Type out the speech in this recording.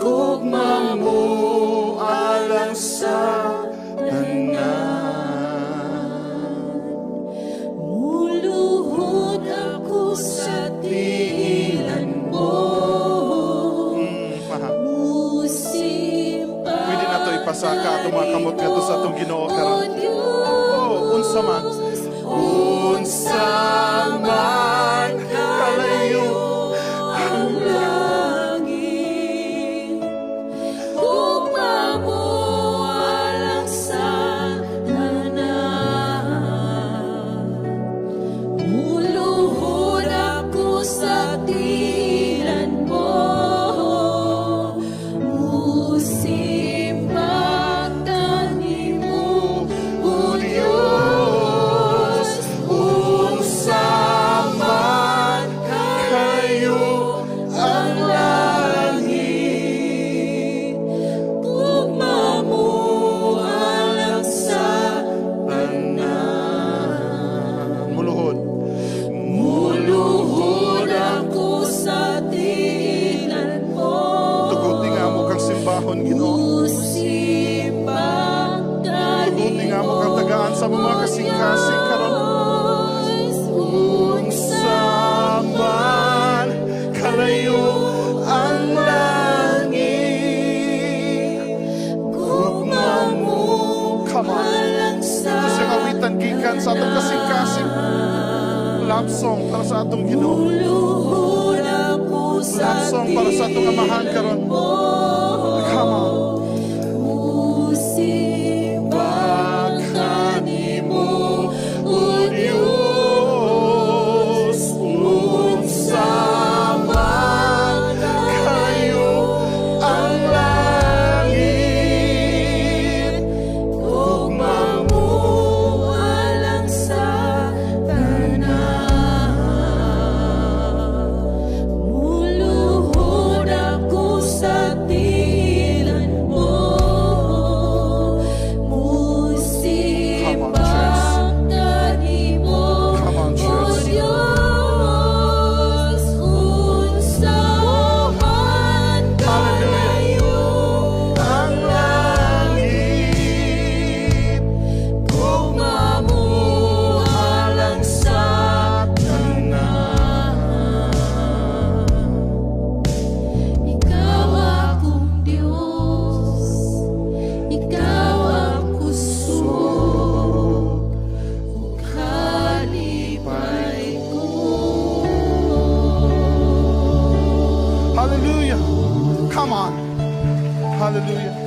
Gugma mo alang sa Muluhod ako sa tiilan mo. Pwede na ito ipasaka atong mga kamot nga sa atong Ginoo karon. Unsa man kalayo ang langit. Gugma mo alang sa tanan. Muluhod ako sa tiilan mo. Musimbang kanimo, O Diyos. unsa man kayo ang langit. Gugma mo alang sa Muluhod. Muluhod ako sa tiilan mo. Tuguti nga mo kang simbahon, Ginoo. Musimbang Tuguti nga mo kang tagaan sa mga kasing-kasing karon. Unsa man kalayo ang langit. Gugma mo Come on. alang sa Ito sa kawitan gikan sa atong kasing-kasing love song para sa atong Ginoo. Muluhod ako sa Love song para sa atong amahan karon. Come on. Musimbang kanimo, O Diyos, unsa man kayo ang langit. Gugma mo alang sa tanan. Muluhod ako sa tiilan mo. Musimbang kanimo, Come on, O church. Diyos. Unsa man kalayo Ang langit. Gugma mo alang sa tanan. Ikaw akong Diyos, Ikaw ang kusog, kalipay ko. Hallelujah. Come on. Hallelujah.